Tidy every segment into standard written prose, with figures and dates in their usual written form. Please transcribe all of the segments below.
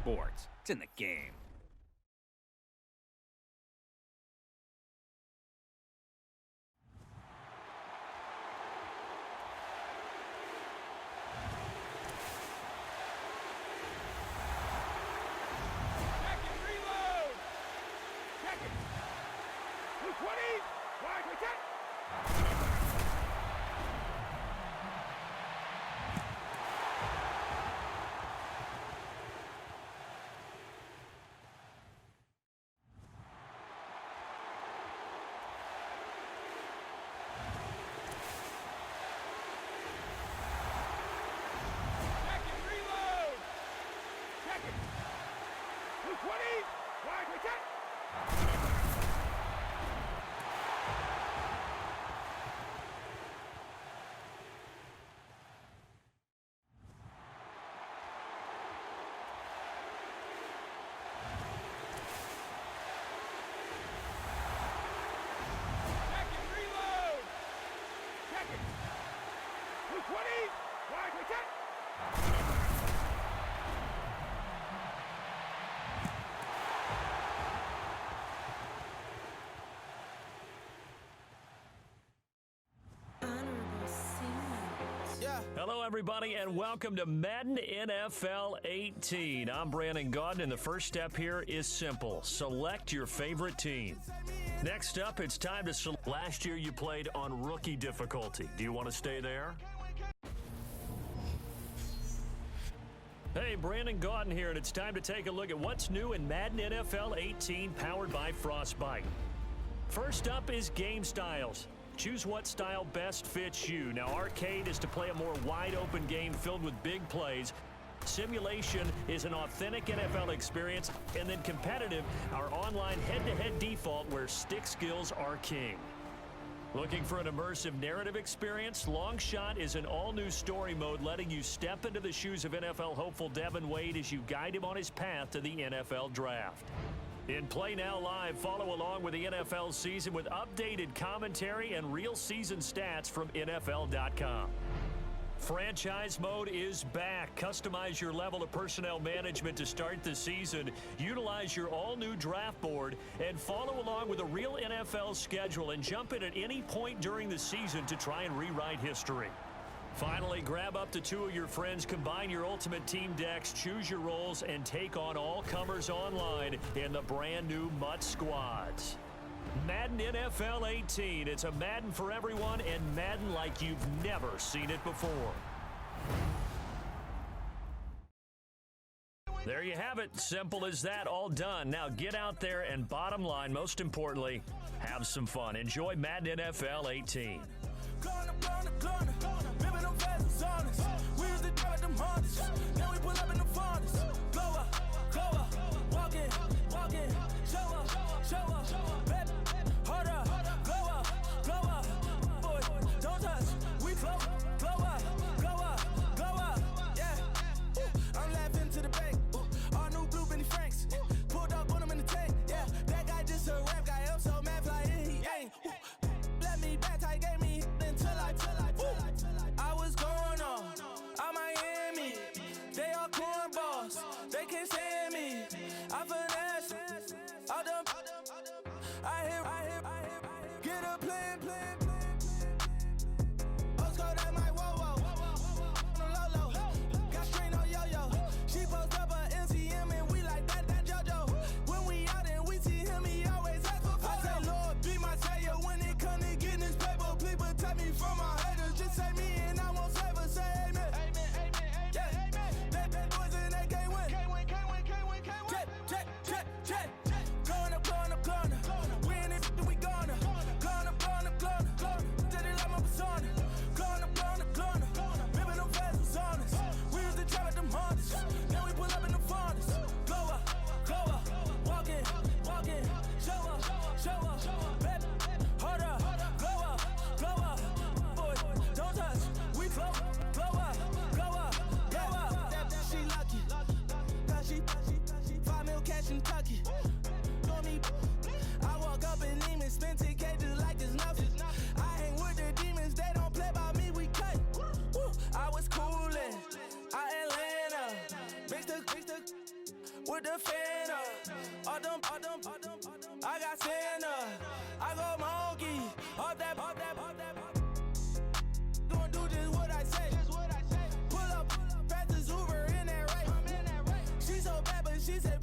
sports. It's in the game. Hello, everybody, and welcome to Madden NFL 18. I'm Brandon Gaudin, and the first step here is simple. Select your favorite team. Next up, it's time to select. Last year, you played on rookie difficulty. Do you want to stay there? Hey, Brandon Gaudin here, and it's time to take a look at what's new in Madden NFL 18, powered by Frostbite. First up is game styles. Choose what style best fits you. Now, arcade is to play a more wide-open game filled with big plays. Simulation is an authentic NFL experience. And then competitive, our online head-to-head default where stick skills are king. Looking for an immersive narrative experience? Long Shot is an all-new story mode letting you step into the shoes of NFL hopeful Devin Wade as you guide him on his path to the NFL Draft. In Play Now Live, follow along with the NFL season with updated commentary and real season stats from NFL.com. Franchise mode is back. Customize your level of personnel management to start the season. Utilize your all-new draft board and follow along with a real NFL schedule and jump in at any point during the season to try and rewrite history. Finally, grab up to 2 of your friends, combine your ultimate team decks, choose your roles, and take on all comers online in the brand new MUT Squads. Madden NFL 18. It's a Madden for everyone and Madden like you've never seen it before. There you have it. Simple as that. All done. Now get out there and bottom line, most importantly, have some fun. Enjoy Madden NFL 18. We used to drive them Hondas. Now we pull up in the Fondas. Glow up, walk in, show up, baby, hold up, glow up, boy, don't touch, we float, glow up, yeah. I'm laughing to the bank, all new blue Benny Franks, pulled up on him in the tank, yeah. That guy just a rap guy, I'm so mad, fly in, he ain't. Let me back, tight, gave me until I was going on Miami. They all cornballs, they can't stand me. I finesse, all them. I hear, get a plan. Let's go that my whoa. Lolo, got strain on yo-yo. She post up a MCM and we like that JoJo. When we out and we see him, he always ask for photo. I say, Lord, be my savior when it come to getting this paper. Please protect me from my haters. Just say me and I won't save her. Say amen. That boys in that can't win. Jet. Going up. We in it, we gonna. Going up. Did it like my persona. Going up. Ripping them vessels on us. We used to travel at them Hondas. Now we pull up in the Fondas. Glow up. Walk in. Show up. Baby, hold up. Glow up. Boy, don't touch. We float. Glow up. She lucky. Cause she 5 mil cash in Kentucky. Know me. I walk up and Neiman, spend 10K just like it's nothing. I hang with the demons, they don't play by me, we cut. Woo. I was coolin', Atlanta. with the fan up. I got Santa. I go monkey. Off that. Don't do just what I say. Pull up, fastest Uber in that race. She so bad, but she said.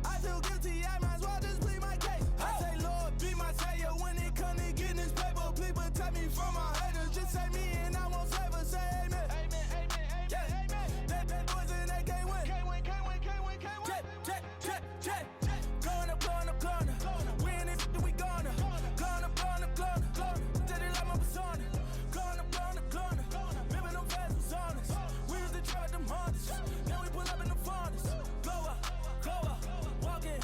I feel guilty, I might as well just plead my case. I say, Lord, be my savior when it comes to getting this paper. Please protect me from my haters. Just say me and I won't save. Say amen. That boys and they can't win. Check. Going up. We in this, we gonna. Going up. Till they like my persona. Going up. Living them fast personas. We used to trap them hunters. Now we pull up in the furnace. Go up. Walking.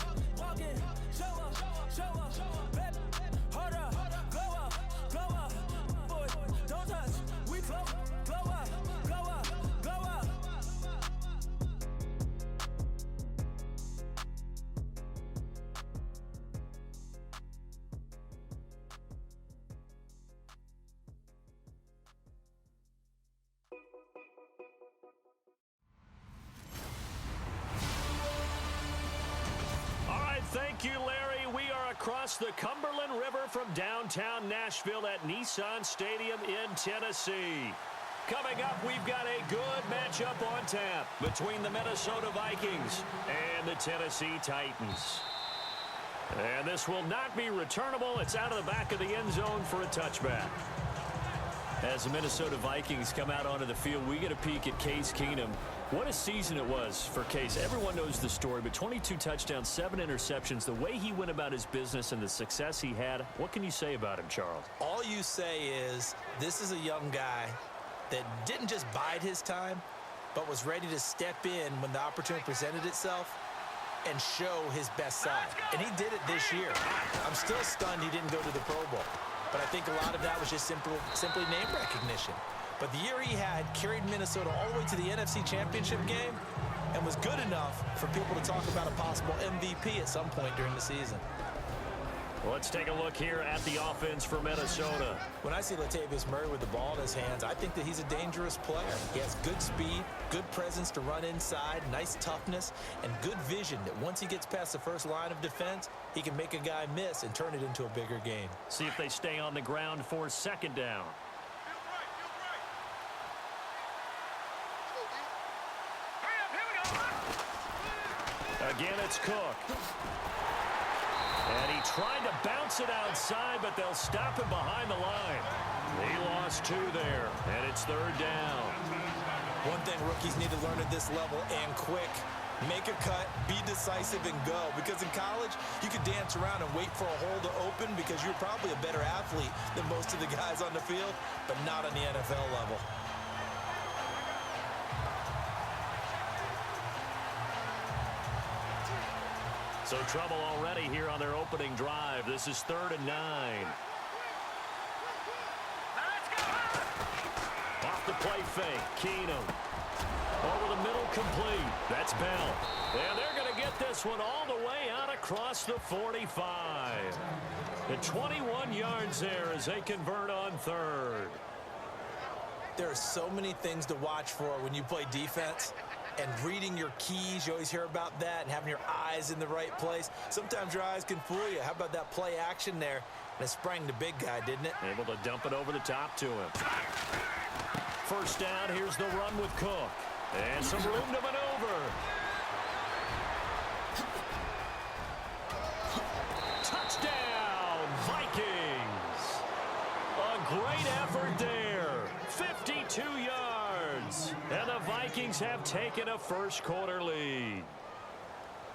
Show up. Baby, hold up. Go up. Boy, don't touch. We flow up. Thank you, Larry. We are across the Cumberland River from downtown Nashville at Nissan Stadium in Tennessee. Coming up, we've got a good matchup on tap between the Minnesota Vikings and the Tennessee Titans. And this will not be returnable. It's out of the back of the end zone for a touchback. As the Minnesota Vikings come out onto the field, we get a peek at Case Keenum. What a season it was for Case. Everyone knows the story, but 22 touchdowns, 7 interceptions. The way he went about his business and the success he had, what can you say about him, Charles? All you say is this is a young guy that didn't just bide his time, but was ready to step in when the opportunity presented itself and show his best side. And he did it this year. I'm still stunned he didn't go to the Pro Bowl. But I think a lot of that was just simply name recognition. But the year he had carried Minnesota all the way to the NFC Championship game and was good enough for people to talk about a possible MVP at some point during the season. Well, let's take a look here at the offense for Minnesota. When I see Latavius Murray with the ball in his hands, I think that he's a dangerous player. He has good speed, good presence to run inside, nice toughness, and good vision that once he gets past the first line of defense, he can make a guy miss and turn it into a bigger game. See if they stay on the ground for second down. Again, it's Cook. And he tried to bounce it outside, but they'll stop him behind the line. He lost 2 there, and it's third down. One thing rookies need to learn at this level, and quick, make a cut, be decisive, and go. Because in college, you could dance around and wait for a hole to open because you're probably a better athlete than most of the guys on the field, but not on the NFL level. So trouble already here on their opening drive. This is 3rd and 9. Off the play fake, Keenum. Over the middle, complete. That's Bell. And they're going to get this one all the way out across the 45. And 21 yards there as they convert on 3rd. There are so many things to watch for when you play defense. And reading your keys, you always hear about that, and having your eyes in the right place. Sometimes your eyes can fool you. How about that play action there? And it sprang the big guy, didn't it? Able to dump it over the top to him. First down, here's the run with Cook. And some room to maneuver. Touchdown, Vikings. A great effort there. 52 yards. And the Vikings have taken a first-quarter lead.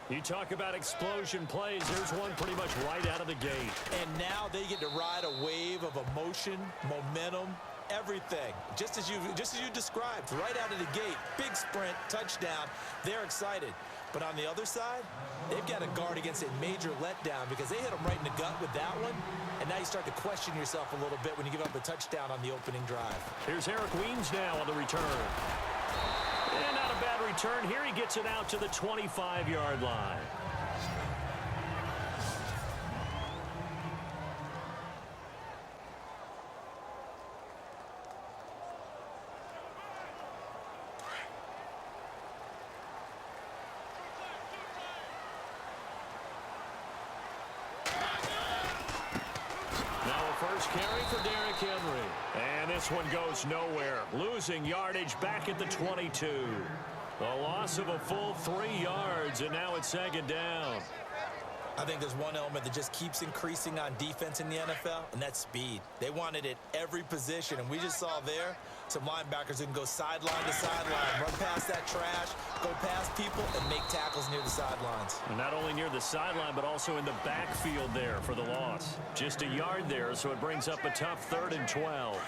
You talk about explosion plays. There's one pretty much right out of the gate. And now they get to ride a wave of emotion, momentum, everything. Just as you described, right out of the gate. Big sprint, touchdown. They're excited. But on the other side, they've got to guard against a major letdown because they hit them right in the gut with that one. And now you start to question yourself a little bit when you give up a touchdown on the opening drive. Here's Eric Weems now on the return. And not a bad return. Here he gets it out to the 25-yard line. carry for Derrick Henry. And this one goes nowhere. Losing yardage back at the 22. A loss of a full 3 yards, and now it's second down. I think there's one element that just keeps increasing on defense in the NFL, and that's speed. They want it at every position, and we just saw there some linebackers who can go sideline to sideline, run past that trash, go past people, and make tackles near the sidelines. And not only near the sideline, but also in the backfield there for the loss. Just a yard there, so it brings up a tough 3rd and 12.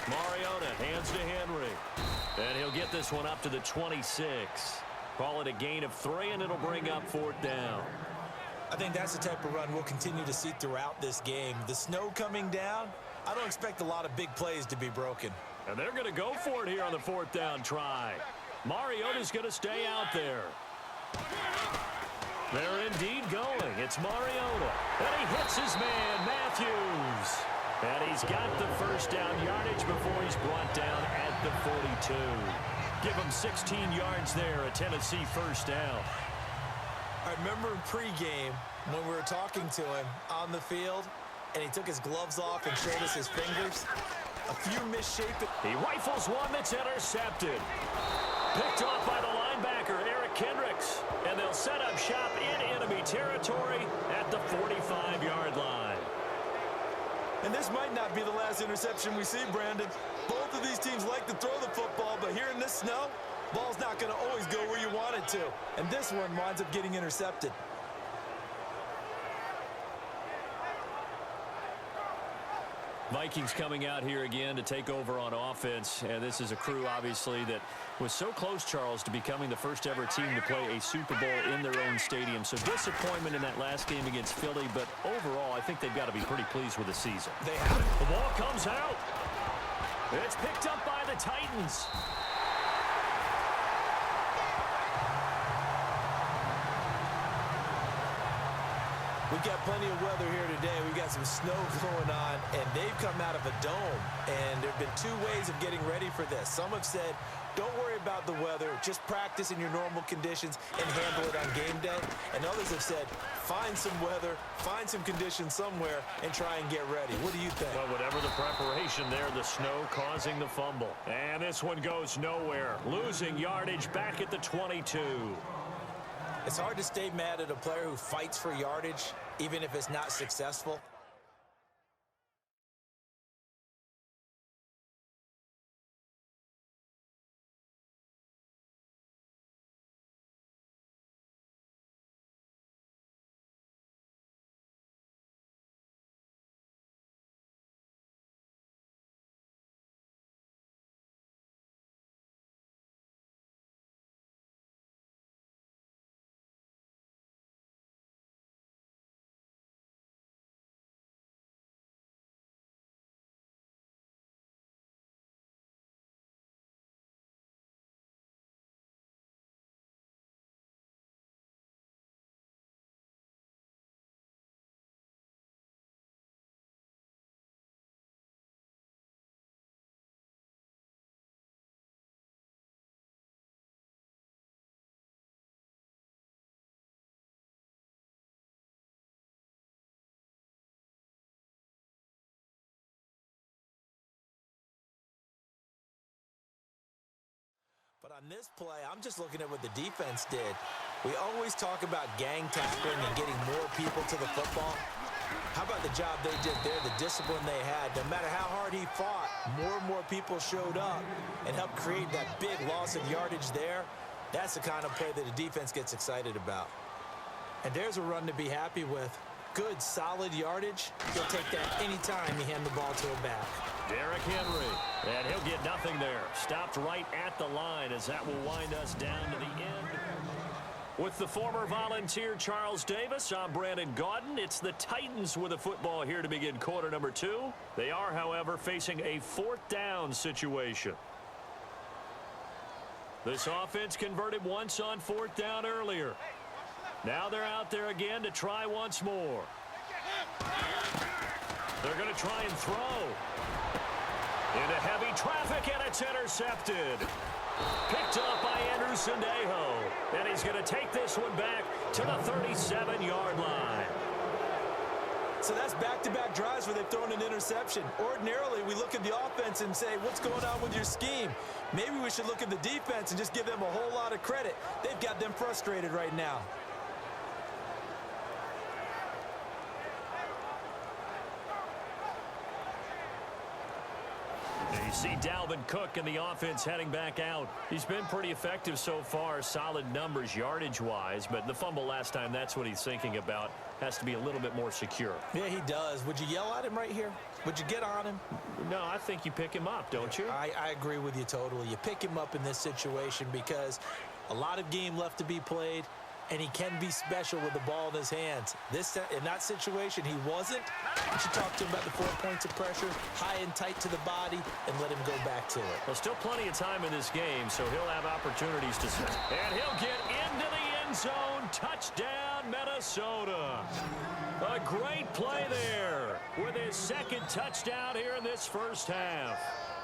Mariota hands to Henry. And he'll get this one up to the 26. Call it a gain of 3, and it'll bring up 4th down. I think that's the type of run we'll continue to see throughout this game. The snow coming down, I don't expect a lot of big plays to be broken. And they're going to go for it here on the 4th down try. Mariota's going to stay out there. They're indeed going. It's Mariota. And he hits his man, Matthews. And he's got the 1st down yardage before he's brought down at the 42. Give him 16 yards there, a Tennessee 1st down. I remember in pregame when we were talking to him on the field, and he took his gloves off and showed us his fingers. A few misshaped. He rifles one that's intercepted. Picked off by the linebacker, Eric Kendricks. And they'll set up shop in enemy territory at the 45-yard line. And this might not be the last interception we see, Brandon. Both of these teams like to throw the football, but here in this snow, ball's not going to always go where you want it to. And this one winds up getting intercepted. Vikings coming out here again to take over on offense. And this is a crew, obviously, that was so close, Charles, to becoming the first ever team to play a Super Bowl in their own stadium. So disappointment in that last game against Philly, but overall, I think they've got to be pretty pleased with the season. They have it. The ball comes out. It's picked up by the Titans. We've got plenty of weather here today. We've got some snow going on, and they've come out of a dome. And there have been 2 ways of getting ready for this. Some have said, don't worry about the weather. Just practice in your normal conditions and handle it on game day. And others have said, find some weather, find some conditions somewhere, and try and get ready. What do you think? Well, whatever the preparation there, the snow causing the fumble. And this one goes nowhere. Losing yardage back at the 22. It's hard to stay mad at a player who fights for yardage, even if it's not successful. But on this play, I'm just looking at what the defense did. We always talk about gang tackling and getting more people to the football. How about the job they did there, the discipline they had? No matter how hard he fought, more and more people showed up and helped create that big loss of yardage there. That's the kind of play that the defense gets excited about. And there's a run to be happy with. Good, solid yardage. He'll take that anytime you hand the ball to a back. Derrick Henry, and he'll get nothing there. Stopped right at the line as that will wind us down to the end. With the former Volunteer Charles Davis, I'm Brandon Gaudin. It's the Titans with the football here to begin quarter number 2. They are, however, facing a 4th down situation. This offense converted once on 4th down earlier. Now they're out there again to try once more. They're going to try and throw. Into heavy traffic, and it's intercepted. Picked up by Anderson-Dejo. And he's going to take this one back to the 37-yard line. So that's back-to-back drives where they've thrown an interception. Ordinarily, we look at the offense and say, what's going on with your scheme? Maybe we should look at the defense and just give them a whole lot of credit. They've got them frustrated right now. You see Dalvin Cook and the offense heading back out. He's been pretty effective so far, solid numbers yardage-wise, but the fumble last time, that's what he's thinking about. Has to be a little bit more secure. Yeah, he does. Would you yell at him right here? Would you get on him? No, I think you pick him up, don't you? I agree with you totally. You pick him up in this situation because a lot of game left to be played, and he can be special with the ball in his hands. In that situation, he wasn't. You should talk to him about the 4 points of pressure, high and tight to the body, and let him go back to it. Well, still plenty of time in this game, so he'll have opportunities to set. And he'll get into the end zone. Touchdown, Minnesota. A great play there with his second touchdown here in this first half.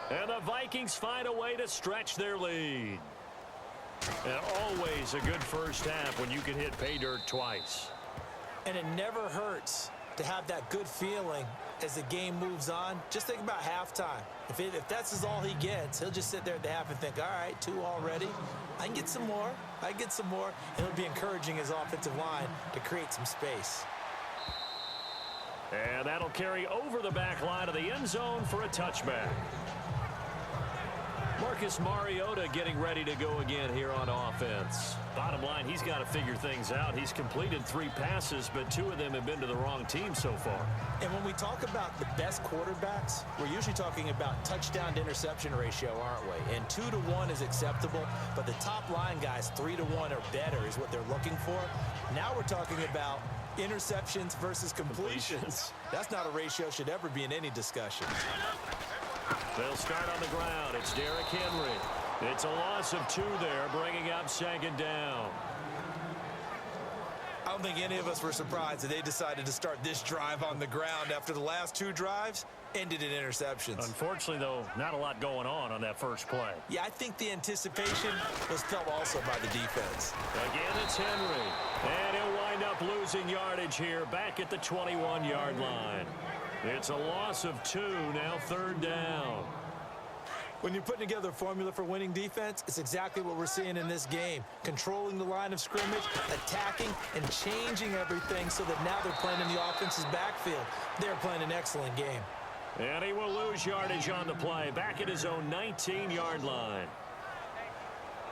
And the Vikings find a way to stretch their lead. And always a good first half when you can hit pay dirt twice. And it never hurts to have that good feeling as the game moves on. Just think about halftime. If that's all he gets, he'll just sit there at the half and think, all right, 2 already. I can get some more. I can get some more. And he'll be encouraging his offensive line to create some space. And that'll carry over the back line of the end zone for a touchback. Marcus Mariota getting ready to go again here on offense. Bottom line, he's got to figure things out. He's completed 3 passes, but 2 of them have been to the wrong team so far. And when we talk about the best quarterbacks, we're usually talking about touchdown to interception ratio, aren't we? And 2 to 1 is acceptable, but the top line guys, 3 to 1 or better is what they're looking for. Now we're talking about interceptions versus completions. That's not a ratio should ever be in any discussion. They'll start on the ground. It's Derrick Henry. It's a loss of 2 there, bringing up 2nd down. I don't think any of us were surprised that they decided to start this drive on the ground after the last 2 drives ended in interceptions. Unfortunately, though, not a lot going on that first play. Yeah, I think the anticipation was felt also by the defense. Again, it's Henry. And he'll wind up losing yardage here back at the 21-yard line. It's a loss of 2, now 3rd down. When you're putting together a formula for winning defense, it's exactly what we're seeing in this game. Controlling the line of scrimmage, attacking, and changing everything so that now they're playing in the offense's backfield. They're playing an excellent game. And he will lose yardage on the play, back at his own 19-yard line.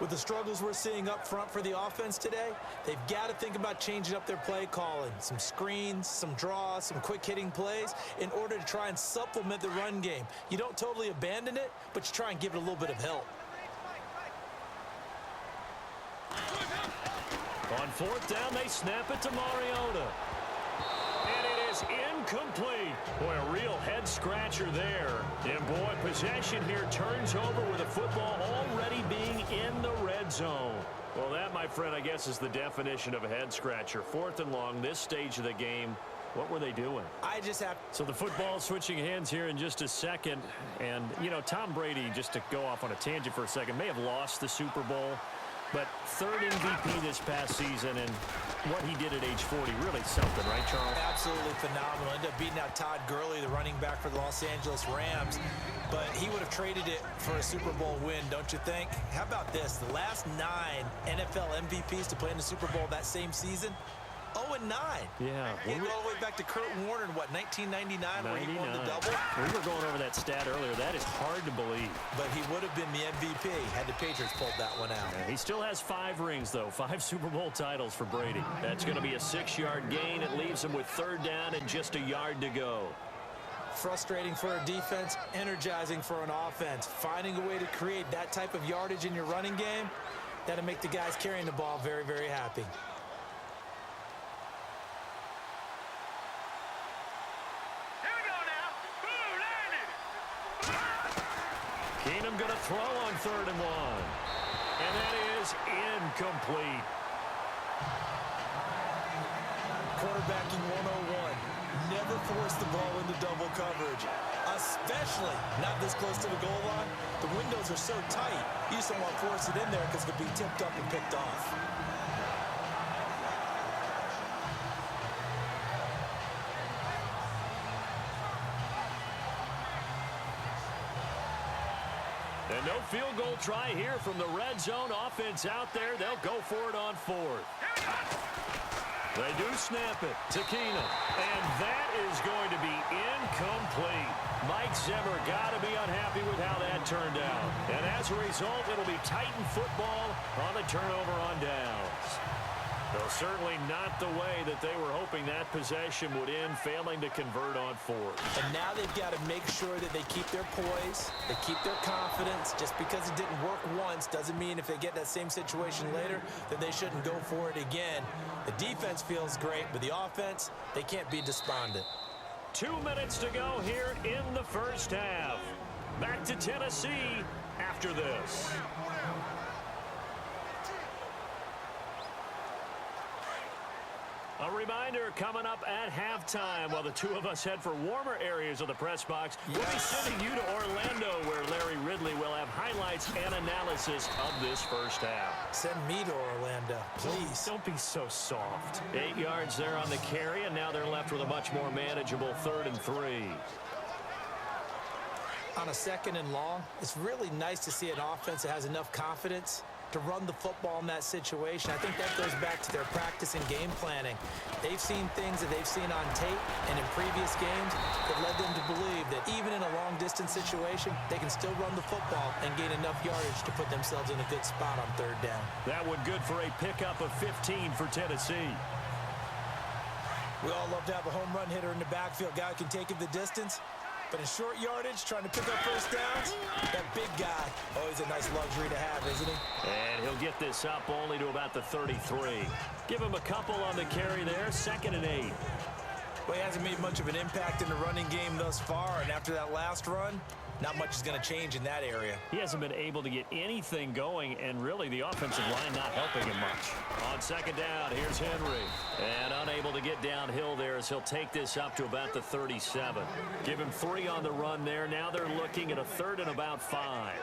With the struggles we're seeing up front for the offense today, they've got to think about changing up their play calling. Some screens, some draws, some quick-hitting plays in order to try and supplement the run game. You don't totally abandon it, but you try and give it a little bit of help. On 4th down, they snap it to Mariota. And it is incomplete. Boy, a real head-scratcher there. And, boy, possession here turns over with the football already being in the red zone. Well, that, my friend, I guess is the definition of a head-scratcher. 4th and long, this stage of the game. What were they doing? So the football switching hands here in just a second. And, you know, Tom Brady, just to go off on a tangent for a second, may have lost the Super Bowl. But 3rd MVP this past season, and what he did at age 40, really something, right, Charles? Absolutely phenomenal. Ended up beating out Todd Gurley, the running back for the Los Angeles Rams. But he would have traded it for a Super Bowl win, don't you think? How about this? The last 9 NFL MVPs to play in the Super Bowl that same season, 0-9. Yeah. He go all the way back to Kurt Warner in, what, 1999 where he won the double? We were going over that stat earlier. That is hard to believe. But he would have been the MVP had the Patriots pulled that one out. Yeah, he still has 5 rings, though. 5 Super Bowl titles for Brady. That's going to be a 6-yard gain. It leaves him with 3rd down and just a yard to go. Frustrating for a defense, energizing for an offense. Finding a way to create that type of yardage in your running game, that'll make the guys carrying the ball very, very happy. Keenum going to throw on 3rd and 1. And that is incomplete. Quarterbacking 101. Never force the ball into double coverage. Especially not this close to the goal line. The windows are so tight, you just don't want to force it in there because it could be tipped up and picked off. And no field goal try here from the red zone. Offense out there. They'll go for it on fourth. They do snap it to Keenum. And that is going to be incomplete. Mike Zimmer got to be unhappy with how that turned out. And as a result, it'll be Titan football on the turnover on downs. Though certainly not the way that they were hoping that possession would end, failing to convert on fourth. And now they've got to make sure that they keep their poise, they keep their confidence. Just because it didn't work once doesn't mean if they get that same situation later that they shouldn't go for it again. The defense feels great, but the offense, they can't be despondent. 2 minutes to go here in the first half. Back to Tennessee after this. A reminder coming up at halftime while the two of us head for warmer areas of the press box. We'll be sending you to Orlando where Larry Ridley will have highlights and analysis of this first half. Send me to Orlando, please. Don't be so soft. 8 yards there on the carry, and now they're left with a much more manageable 3rd and 3. On a 2nd and long, it's really nice to see an offense that has enough confidence to run the football in that situation. I think that goes back to their practice and game planning. They've seen things that they've seen on tape and in previous games that led them to believe that even in a long-distance situation, they can still run the football and gain enough yardage to put themselves in a good spot on 3rd down. That one good for a pickup of 15 for Tennessee. We all love to have a home run hitter in the backfield. Guy who can take it the distance. But in short yardage, trying to pick up first downs, that big guy, always a nice luxury to have, isn't he? And he'll get this up only to about the 33. Give him a couple on the carry there, 2nd and 8. Well, he hasn't made much of an impact in the running game thus far, and after that last run, not much is going to change in that area. He hasn't been able to get anything going, and really the offensive line not helping him much. On 2nd down, here's Henry. And unable to get downhill there as he'll take this up to about the 37. Give him 3 on the run there. Now they're looking at a 3rd and about 5.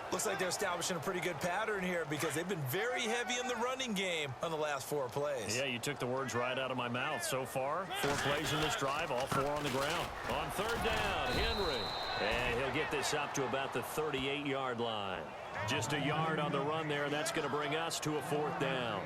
Looks like they're establishing a pretty good pattern here because they've been very heavy in the running game on the last 4 plays. Yeah, you took the words right out of my mouth. So far, 4 plays in this drive, all 4 on the ground. On 3rd down, Henry. And he'll get this up to about the 38-yard line. Just a yard on the run there. That's going to bring us to a 4th down.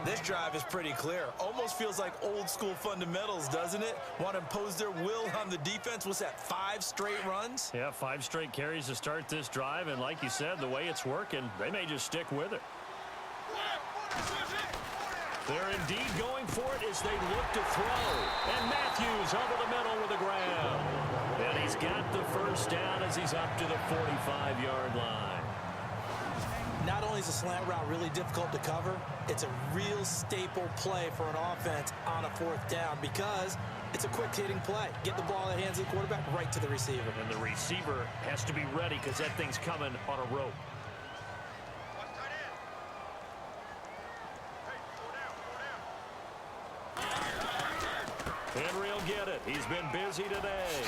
This drive is pretty clear. Almost feels like old school fundamentals, doesn't it? Want to impose their will on the defense. What's that, 5 straight runs? Yeah, 5 straight carries to start this drive. And like you said, the way it's working, they may just stick with it. They're indeed going for it as they look to throw. And Matthews over the middle with the grab. And he's got the first down as he's up to the 45-yard line. Not only is a slant route really difficult to cover, it's a real staple play for an offense on a 4th down because it's a quick-hitting play. Get the ball in the hands of the quarterback right to the receiver. And the receiver has to be ready because that thing's coming on a rope. Henry will get it. He's been busy today.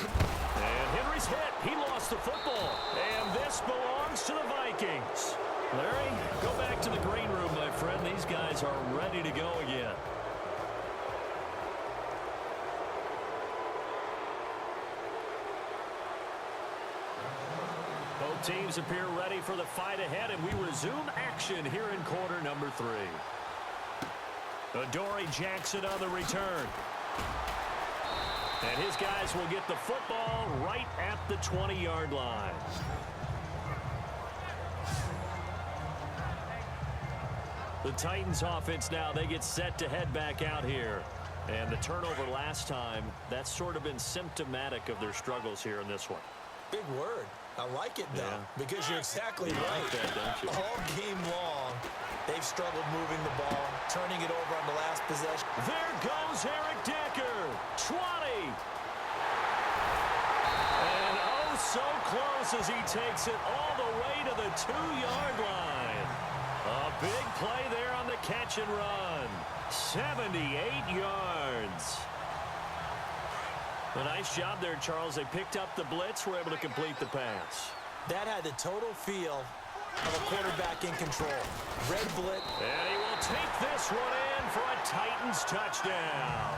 And Henry's hit. He lost the football. And this belongs to the Vikings. Larry, go back to the green room, my friend. These guys are ready to go again. Both teams appear ready for the fight ahead, and we resume action here in quarter number 3. Adoree Jackson on the return. And his guys will get the football right at the 20-yard line. The Titans offense now, they get set to head back out here. And the turnover last time, that's sort of been symptomatic of their struggles here in this one. Big word. I like it, though, because you're exactly You right. like that, don't you? All game long, they've struggled moving the ball, turning it over on the last possession. There goes Eric Decker. 20. And oh, so close as he takes it all the way to the 2-yard line. A big play there on the catch and run. 78 yards. A nice job there, Charles. They picked up the blitz, were able to complete the pass. That had the total feel of a quarterback in control. Red blitz. And he will take this one in for a Titans touchdown.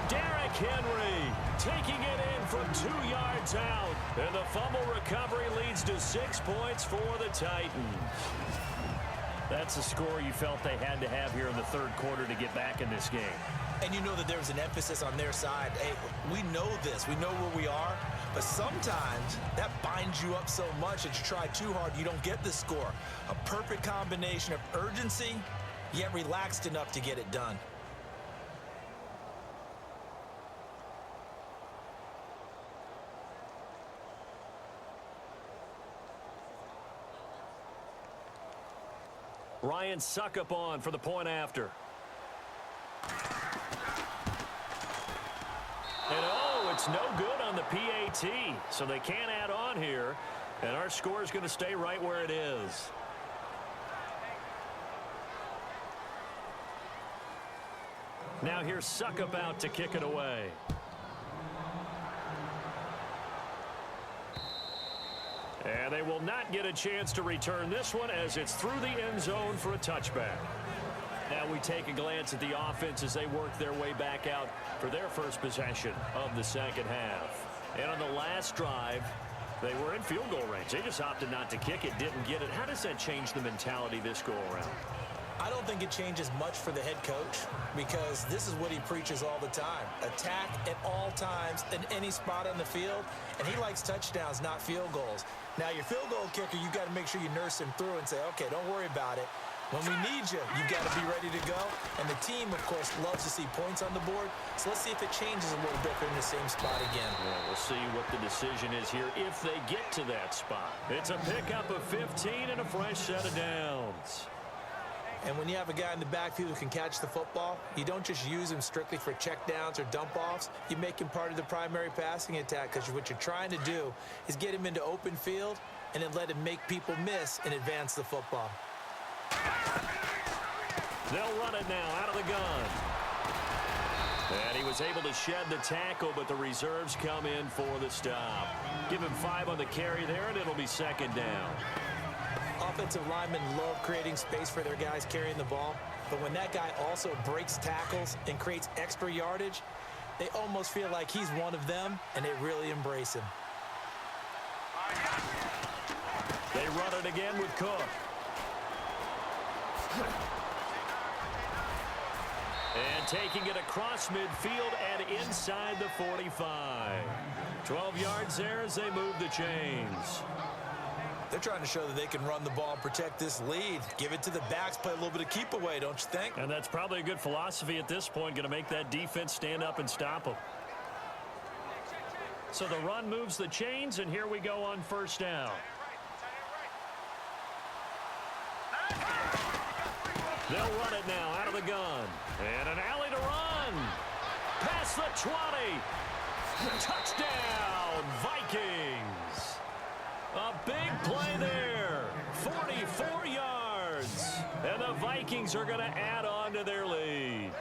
Derrick Henry taking it in from 2 yards out. And the fumble recovery leads to 6 points for the Titans. That's a score you felt they had to have here in the third quarter to get back in this game. And you know that there was an emphasis on their side. Hey, we know this. We know where we are. But sometimes that binds you up so much that you try too hard, you don't get the score. A perfect combination of urgency, yet relaxed enough to get it done. Ryan Suckup on for the point after. And oh, it's no good on the PAT, so they can't add on here, and our score is going to stay right where it is. Now here's Suckup out to kick it away. And they will not get a chance to return this one as it's through the end zone for a touchback. Now we take a glance at the offense as they work their way back out for their first possession of the second half. And on the last drive, they were in field goal range. They just opted not to kick it, didn't get it. How does that change the mentality this go around? I don't think it changes much for the head coach because this is what he preaches all the time. Attack at all times in any spot on the field, and he likes touchdowns, not field goals. Now, your field goal kicker, you got to make sure you nurse him through and say, okay, don't worry about it. When we need you, you've got to be ready to go. And the team, of course, loves to see points on the board. So let's see if it changes a little bit if they're in the same spot again. Yeah, we'll see what the decision is here if they get to that spot. It's a pickup of 15 and a fresh set of downs. And when you have a guy in the backfield who can catch the football, you don't just use him strictly for checkdowns or dump-offs. You make him part of the primary passing attack because what you're trying to do is get him into open field and then let him make people miss and advance the football. They'll run it now out of the gun. And he was able to shed the tackle, but the reserves come in for the stop. Give him 5 on the carry there, and it'll be second down. Offensive linemen love creating space for their guys carrying the ball, but when that guy also breaks tackles and creates extra yardage, they almost feel like he's one of them, and they really embrace him. They run it again with Cook. And taking it across midfield and inside the 45. 12 yards there as they move the chains. They're trying to show that they can run the ball and protect this lead. Give it to the backs, play a little bit of keep away, don't you think? And that's probably a good philosophy at this point, going to make that defense stand up and stop them. So the run moves the chains, and here we go on first down. They'll run it now out of the gun. And an alley to run. Past the 20. Touchdown, Vikings. A big play there. 44 yards. And the Vikings are going to add on to their lead.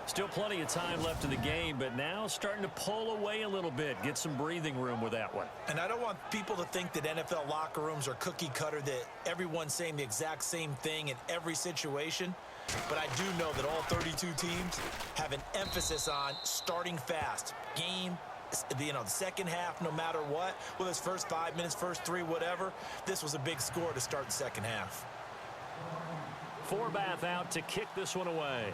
Still plenty of time left in the game, but now starting to pull away a little bit. Get some breathing room with that one. And I don't want people to think that NFL locker rooms are cookie cutter, that everyone's saying the exact same thing in every situation. But I do know that all 32 teams have an emphasis on starting fast. Game, the second half, no matter what, whether it's first 5 minutes, first 3, whatever. This was a big score to start the second half. Forbath out to kick this one away.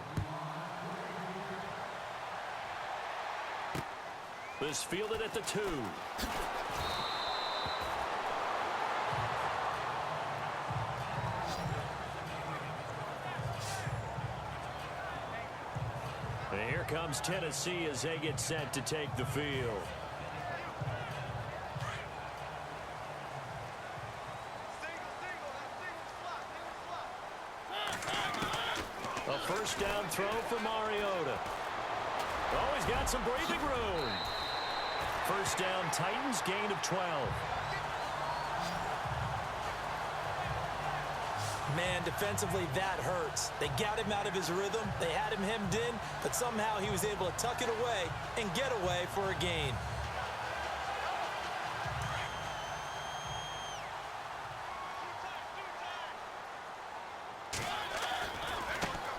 This fielded at the 2. And here comes Tennessee as they get set to take the field. A first down throw for Mariota. Oh, he's got some breathing room. First down, Titans, gain of 12. Man, defensively, that hurts. They got him out of his rhythm. They had him hemmed in, but somehow he was able to tuck it away and get away for a gain.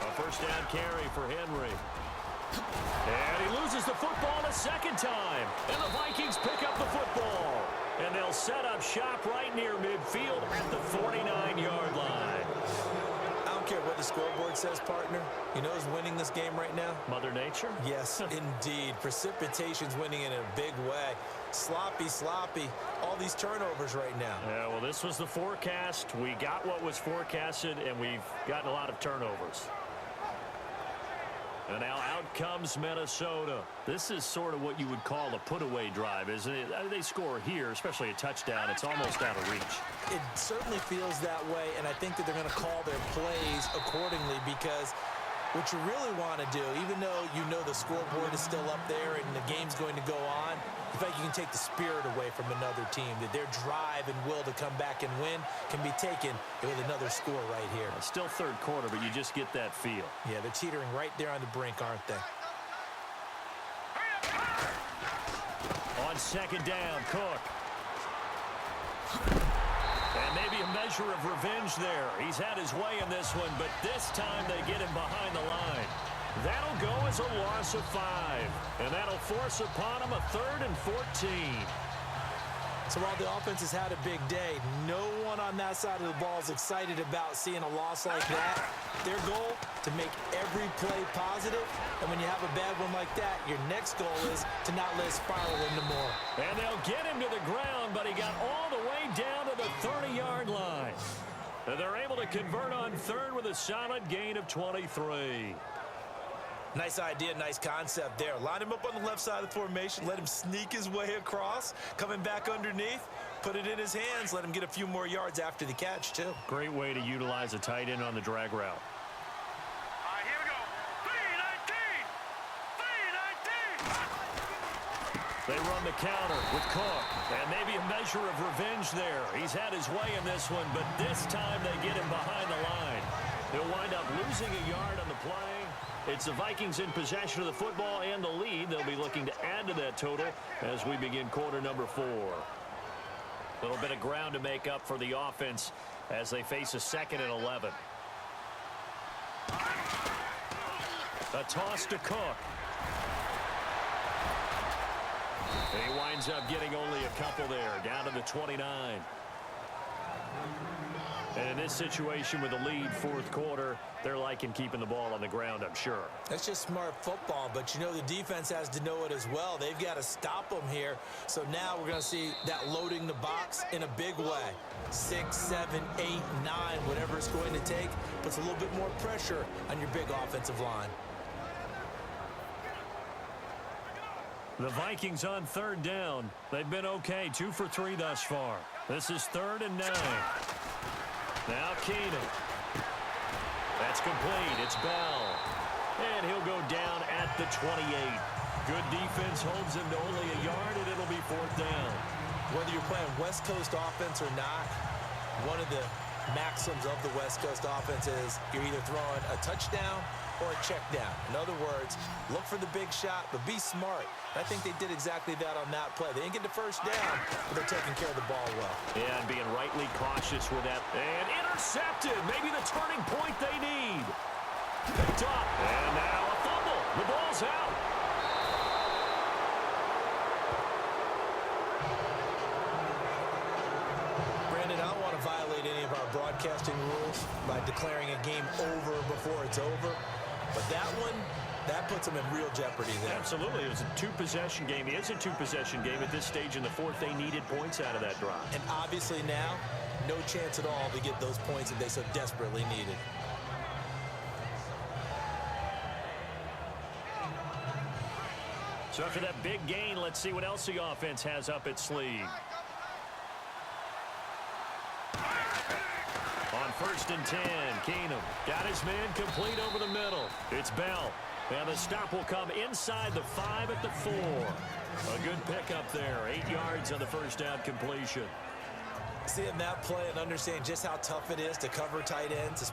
A first down carry for Henry. And he loses the football a second time. And the Vikings pick up the football. And they'll set up shop right near midfield at the 49-yard line. I don't care what the scoreboard says, partner. You know who's winning this game right now? Mother Nature? Yes, indeed. Precipitation's winning in a big way. Sloppy, sloppy. All these turnovers right now. Yeah, well, this was the forecast. We got what was forecasted, and we've gotten a lot of turnovers. And now out comes Minnesota. This is sort of what you would call a put-away drive, isn't it? They score here, especially a touchdown. It's almost out of reach. It certainly feels that way, and I think that they're going to call their plays accordingly because what you really want to do, even though you know the scoreboard is still up there and the game's going to go on, in fact, you can take the spirit away from another team, that their drive and will to come back and win can be taken with another score right here. Still third quarter, but you just get that feel. Yeah, they're teetering right there on the brink, aren't they? On second down, Cook. And maybe a measure of revenge there. He's had his way in this one, but this time they get him behind the line. That'll go as a loss of 5. And that'll force upon him a 3rd and 14. So while the offense has had a big day, no one on that side of the ball is excited about seeing a loss like that. Their goal, to make every play positive. And when you have a bad one like that, your next goal is to not let it spiral into more. And they'll get him to the ground, but he got all the way down to the 30-yard line. And they're able to convert on 3rd with a solid gain of 23. Nice idea, nice concept there. Line him up on the left side of the formation, let him sneak his way across, coming back underneath, put it in his hands, let him get a few more yards after the catch, too. Great way to utilize a tight end on the drag route. All right, here we go. 3-19. 3-19. They run the counter with Cook, and maybe a measure of revenge there. He's had his way in this one, but this time they get him behind the line. He'll wind up losing a yard on the play. It's the Vikings in possession of the football and the lead. They'll be looking to add to that total as we begin quarter number 4. A little bit of ground to make up for the offense as they face a 2nd and 11. A toss to Cook. And he winds up getting only a couple there, down to the 29. And in this situation with the lead, 4th quarter, they're liking keeping the ball on the ground, I'm sure. That's just smart football, but you know the defense has to know it as well. They've got to stop them here. So now we're going to see that loading the box in a big way. 6, 7, 8, 9, whatever it's going to take, puts a little bit more pressure on your big offensive line. The Vikings on 3rd down. They've been okay, 2 for 3 thus far. This is 3rd and 9. Now Keenum. That's complete. It's Bell. And he'll go down at the 28. Good defense holds him to only a yard, and it'll be 4th down. Whether you're playing West Coast offense or not, one of the maxims of the West Coast offense is you're either throwing a touchdown or a check down. In other words, look for the big shot, but be smart. I think they did exactly that on that play. They didn't get the first down, but they're taking care of the ball well. Yeah, and being rightly cautious with that. And intercepted. Maybe the turning point they need. Picked up. And now a fumble. The ball's out. Brandon, I don't want to violate any of our broadcasting rules by declaring a game over before it's over. But that one, that puts them in real jeopardy there. Absolutely. It was a 2-possession game. It is a 2-possession game at this stage in the 4th. They needed points out of that drive. And obviously now, no chance at all to get those points that they so desperately needed. So after that big gain, let's see what else the offense has up its sleeve. On 1st and 10, Keenum got his man complete over the middle. It's Bell. And the stop will come inside the 5 at the 4. A good pickup there. 8 yards on the first down completion. Seeing that play and understanding just how tough it is to cover tight ends,